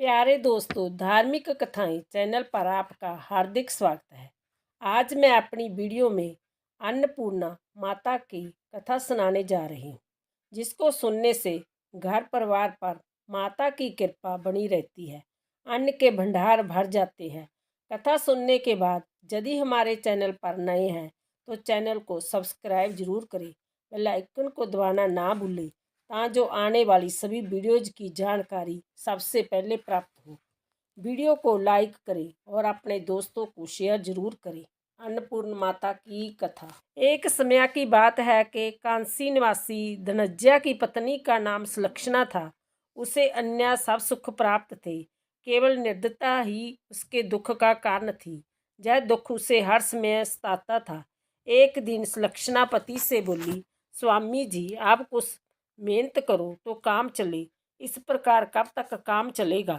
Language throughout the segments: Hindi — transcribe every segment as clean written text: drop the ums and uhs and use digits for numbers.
प्यारे दोस्तों, धार्मिक कथाएं चैनल पर आपका हार्दिक स्वागत है। आज मैं अपनी वीडियो में अन्नपूर्णा माता की कथा सुनाने जा रही हूँ, जिसको सुनने से घर परिवार पर माता की कृपा बनी रहती है, अन्न के भंडार भर जाते हैं। कथा सुनने के बाद यदि हमारे चैनल पर नए हैं तो चैनल को सब्सक्राइब जरूर करें, बेल आइकन को दबाना ना भूलें जो आने वाली सभी वीडियोज की जानकारी सबसे पहले प्राप्त हो। वीडियो को लाइक करें और अपने दोस्तों को शेयर जरूर करें। अन्नपूर्ण माता की कथा। एक समय की बात है कि कांसी निवासी धनंजय की पत्नी का नाम सुलक्षणा था। उसे अन्य सब सुख प्राप्त थे, केवल निर्धनता ही उसके दुख का कारण थी। यह दुख उसे हर समय सताता था। एक दिन सुलक्षणा पति से बोली, स्वामी जी, आप कुछ मेहनत करो तो काम चले, इस प्रकार कब तक काम चलेगा।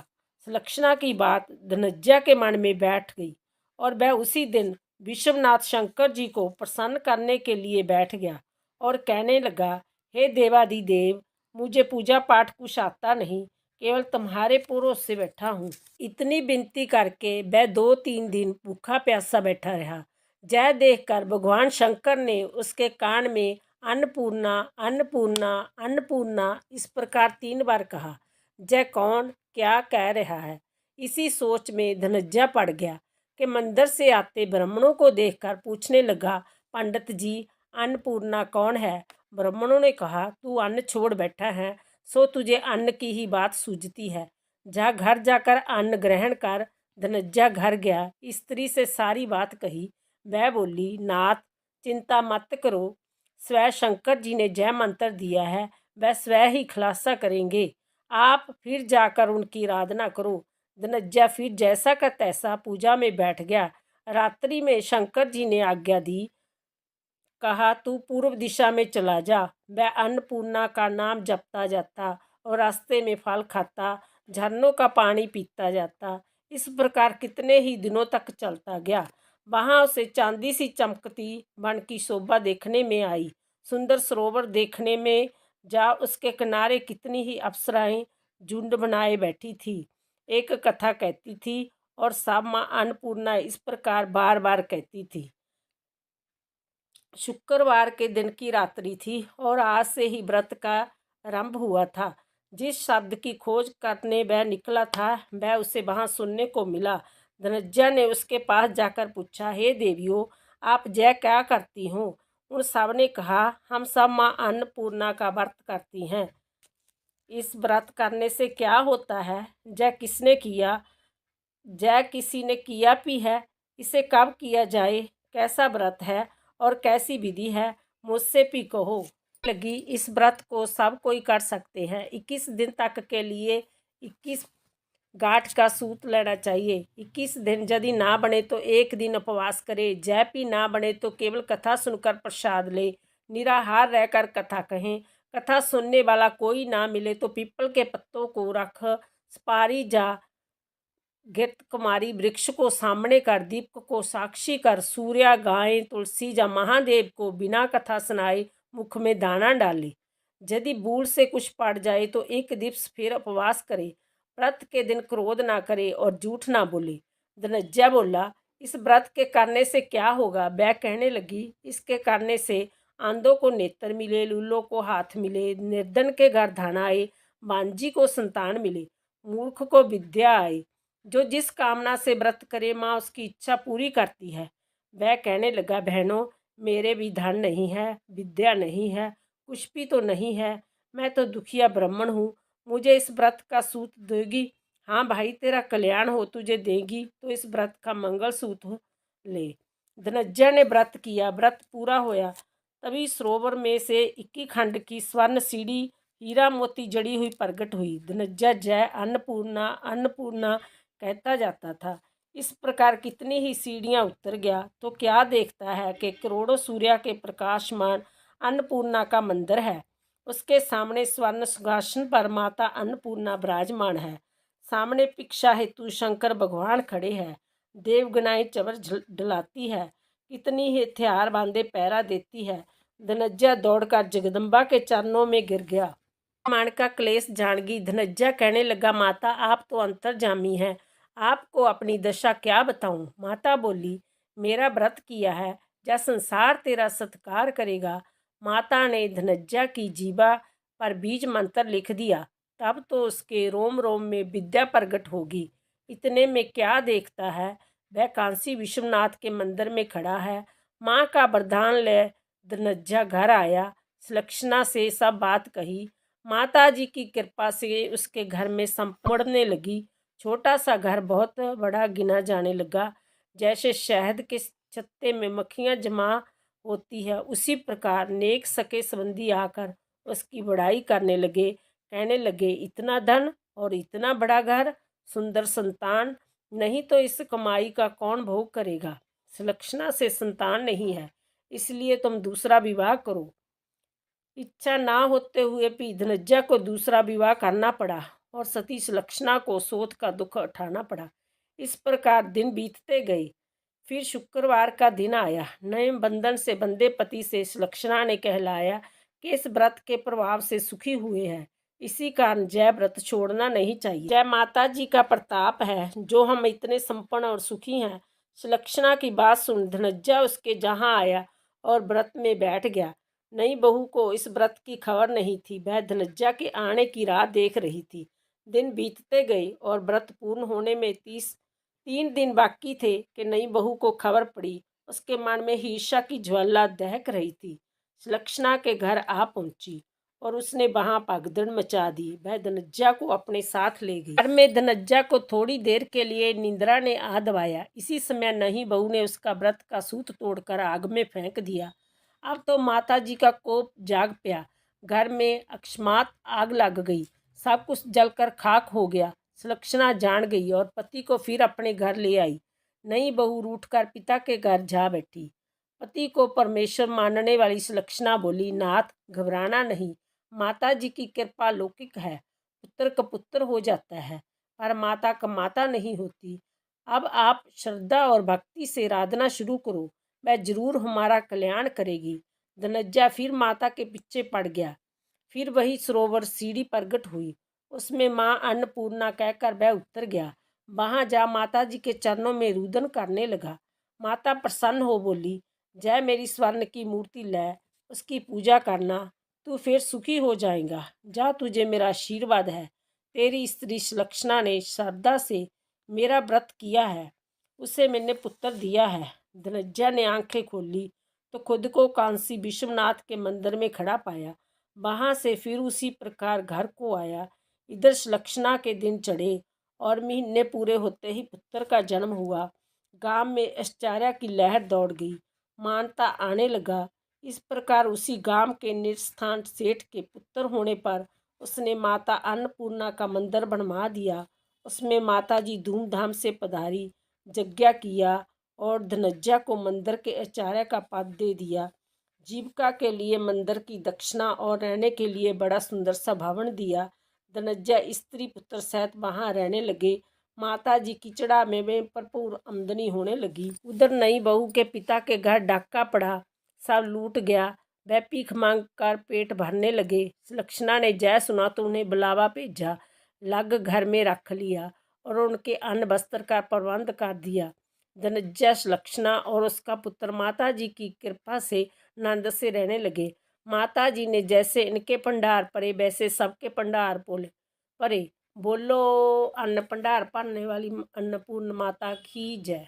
सुलक्षणा की बात धनंजय के मन में बैठ गई और वह उसी दिन विश्वनाथ शंकर जी को प्रसन्न करने के लिए बैठ गया और कहने लगा, हे देवादिदेव, मुझे पूजा पाठ कुछ आता नहीं, केवल तुम्हारे पुरों से बैठा हूँ। इतनी विनती करके वह 2-3 दिन भूखा प्यासा बैठा रहा। जय देखकर भगवान शंकर ने उसके कान में अन्नपूर्णा अन्नपूर्णा अन्नपूर्णा इस प्रकार 3 बार कहा। जय कौन क्या कह रहा है। इसी सोच में धनंजय पड़ गया कि मंदिर से आते ब्राह्मणों को देखकर पूछने लगा, पंडित जी, अन्नपूर्णा कौन है। ब्राह्मणों ने कहा, तू अन्न छोड़ बैठा है, सो तुझे अन्न की ही बात सूझती है। जा घर जाकर अन्न ग्रहण कर। धनंजय घर गया, स्त्री से सारी बात कही। वह बोली, नाथ, चिंता मत करो, स्वयं शंकर जी ने जय मंत्र दिया है, वह स्वयं ही खुलासा करेंगे। आप फिर जाकर उनकी आराधना करो। धनंजय फिर जैसा का तैसा पूजा में बैठ गया। रात्रि में शंकर जी ने आज्ञा दी, कहा, तू पूर्व दिशा में चला जा। वह अन्नपूर्णा का नाम जपता जाता और रास्ते में फल खाता, झरनों का पानी पीता जाता। इस प्रकार कितने ही दिनों तक चलता गया। वहाँ उसे चांदी सी चमकती वन की शोभा देखने में आई। सुंदर सरोवर देखने में जा उसके किनारे कितनी ही अप्सराएं झुंड बनाए बैठी थी। एक कथा कहती थी और सब माँ अन्नपूर्णा इस प्रकार बार बार कहती थी। शुक्रवार के दिन की रात्रि थी और आज से ही व्रत का आरंभ हुआ था। जिस शब्द की खोज करने वह निकला था वह उसे वहां सुनने को मिला। धनंजय ने उसके पास जाकर पूछा, हे देवियों, आप जय क्या करती हो। उन सब ने कहा, हम सब माँ अन्नपूर्णा का व्रत करती हैं। इस व्रत करने से क्या होता है। जय किसने किया। जय किसी ने किया भी है। इसे कब किया जाए, कैसा व्रत है और कैसी विधि है, मुझसे भी कहो। लगी, इस व्रत को सब कोई कर सकते हैं। 21 दिन तक के लिए 21 गांठ का सूत लेना चाहिए। 21 दिन यदि ना बने तो एक दिन उपवास करे। जय भी ना बने तो केवल कथा सुनकर प्रसाद ले। निराहार रहकर कथा कहें। कथा सुनने वाला कोई ना मिले तो पीपल के पत्तों को रख, सुपारी जा घृत कुमारी वृक्ष को सामने कर, दीपक को साक्षी कर, सूर्या, गाय, तुलसी या महादेव को बिना कथा सुनाए मुख में दाना डाले। यदि भूल से कुछ पड़ जाए तो एक दिवस फिर उपवास करे। व्रत के दिन क्रोध ना करे और झूठ ना बोले। धनंजय बोला, इस व्रत के करने से क्या होगा। वह कहने लगी, इसके करने से आंधों को नेत्र मिले, लूलों को हाथ मिले, निर्धन के घर धन आए, बांझी को संतान मिले, मूर्ख को विद्या आए। जो जिस कामना से व्रत करे माँ उसकी इच्छा पूरी करती है। वह कहने लगा, बहनों, मेरे भी धन नहीं है, विद्या नहीं है, कुछ भी तो नहीं है, मैं तो दुखिया ब्राह्मण हूँ, मुझे इस व्रत का सूत देगी। हाँ भाई, तेरा कल्याण हो, तुझे देगी तो इस व्रत का मंगल सूत ले। धनंजय ने व्रत किया, व्रत पूरा होया। तभी सरोवर में से 21 खंड की स्वर्ण सीढ़ी हीरा मोती जड़ी हुई प्रकट हुई। धनंजय जय अन्नपूर्णा अन्नपूर्णा कहता जाता था। इस प्रकार कितनी ही सीढ़ियां उतर गया तो क्या देखता है कि करोड़ों सूर्य के प्रकाशमान अन्नपूर्णा का मंदिर है। उसके सामने स्वर्ण सिंहासन पर माता अन्नपूर्णा विराजमान है। सामने भिक्षा हेतु शंकर भगवान खड़े हैं। देवगनाएं चवर डलाती है। कितनी ही हथियार बांधे पहरा देती है। धनंजय दौड़कर जगदम्बा के चरणों में गिर गया। मान का क्लेश जान गई। धनज्जा कहने लगा, माता आप तो अंतर्जामी हैं, आपको अपनी दशा क्या बताऊं। माता बोली, मेरा व्रत किया है, या संसार तेरा सत्कार करेगा। माता ने धनज्जा की जीभा पर बीज मंत्र लिख दिया। तब तो उसके रोम रोम में विद्या प्रकट होगी। इतने में क्या देखता है, वह कांसी विश्वनाथ के मंदिर में खड़ा है। माँ का वरदान ले धनज्जा घर आया, सुलक्षणा से सब बात कही। माता जी की कृपा से उसके घर में संपड़ने लगी। छोटा सा घर बहुत बड़ा गिना जाने लगा। जैसे शहद के छत्ते में मक्खियाँ जमा होती है, उसी प्रकार नेक सके संबंधी आकर उसकी बड़ाई करने लगे। कहने लगे, इतना धन और इतना बड़ा घर, सुंदर संतान, नहीं तो इस कमाई का कौन भोग करेगा। सुलक्षणा से संतान नहीं है, इसलिए तुम दूसरा विवाह करो। इच्छा ना होते हुए भी धनज्जा को दूसरा विवाह करना पड़ा और सती सुलक्षणा को शोध का दुख उठाना पड़ा। इस प्रकार दिन बीतते गए। फिर शुक्रवार का दिन आया। नए बंधन से बंधे पति से सुलक्षणा ने कहलाया कि इस व्रत के प्रभाव से सुखी हुए हैं, इसी कारण जय व्रत छोड़ना नहीं चाहिए। जय माता जी का प्रताप है जो हम इतने संपन्न और सुखी हैं। सुलक्षणा की बात सुन धनज्जा उसके जहाँ आया और व्रत में बैठ गया। नई बहू को इस व्रत की खबर नहीं थी। वह धनज्जा के आने की राह देख रही थी। दिन बीतते गए और व्रत पूर्ण होने में 3 दिन बाकी थे कि नई बहू को खबर पड़ी। उसके मन में ईर्ष्या की ज्वाला दहक रही थी। सुलक्षणा के घर आ पहुंची और उसने वहां भगदड़ मचा दी। वह धनज्जा को अपने साथ ले गई। घर में धनज्जा को थोड़ी देर के लिए निंद्रा ने आ दबाया। इसी समय नई बहू ने उसका व्रत का सूत तोड़कर आग में फेंक दिया। अब तो माता जी का कोप जाग पिया। घर में अकस्मात आग लग गई, सब कुछ जलकर खाक हो गया। सुलक्षणा जान गई और पति को फिर अपने घर ले आई। नई बहू रूठकर पिता के घर जा बैठी। पति को परमेश्वर मानने वाली सुलक्षणा बोली, नाथ घबराना नहीं, माता जी की कृपा लौकिक है। पुत्र का पुत्र हो जाता है पर माता का माता नहीं होती। अब आप श्रद्धा और भक्ति से आराधना शुरू करो, वह जरूर हमारा कल्याण करेगी। धनज्जा फिर माता के पीछे पड़ गया। फिर वही सरोवर सीढ़ी प्रकट हुई, उसमें माँ अन्नपूर्णा कहकर वह उतर गया। वहां जा माता जी के चरणों में रुदन करने लगा। माता प्रसन्न हो बोली, जय मेरी स्वर्ण की मूर्ति लै, उसकी पूजा करना, तू फिर सुखी हो जाएगा। जा, तुझे मेरा आशीर्वाद है। तेरी स्त्री सुलक्षणा ने श्रद्धा से मेरा व्रत किया है, उसे मैंने पुत्र दिया है। धनज्जा ने आंखें खोली तो खुद को कांसी विश्वनाथ के मंदिर में खड़ा पाया। वहां से फिर उसी प्रकार घर को आया। इधर सुलक्षणा के दिन चढ़े और महीने पूरे होते ही पुत्र का जन्म हुआ। गांव में आश्चर्य की लहर दौड़ गई, मानता आने लगा। इस प्रकार उसी गांव के निरस्थान सेठ के पुत्र होने पर उसने माता अन्नपूर्णा का मंदिर बनवा दिया। उसमें माता जी धूमधाम से पधारी, यज्ञ किया और धनज्जा को मंदिर के आचार्य का पद दे दिया। जीविका के लिए मंदिर की दक्षिणा और रहने के लिए बड़ा सुंदर सा भवन दिया। धनज्जा स्त्री पुत्र सहित वहां रहने लगे। माता जी की चढ़ा में भरपूर आमदनी होने लगी। उधर नई बहू के पिता के घर डाका पड़ा, सब लूट गया। वह भीख मांग कर पेट भरने लगे। सुलक्षणा ने जय सुना तो उन्हें बुलावा भेजा, लग घर में रख लिया और उनके अन्न वस्त्र का प्रबंध कर दिया। धनज्जा सुलक्षणा और उसका पुत्र माता जी की कृपा से आनंद से रहने लगे। माता जी ने जैसे इनके भंडार परे वैसे सबके भंडार परे। बोलो अन्न भंडार भरने वाली अन्नपूर्ण माता की जय।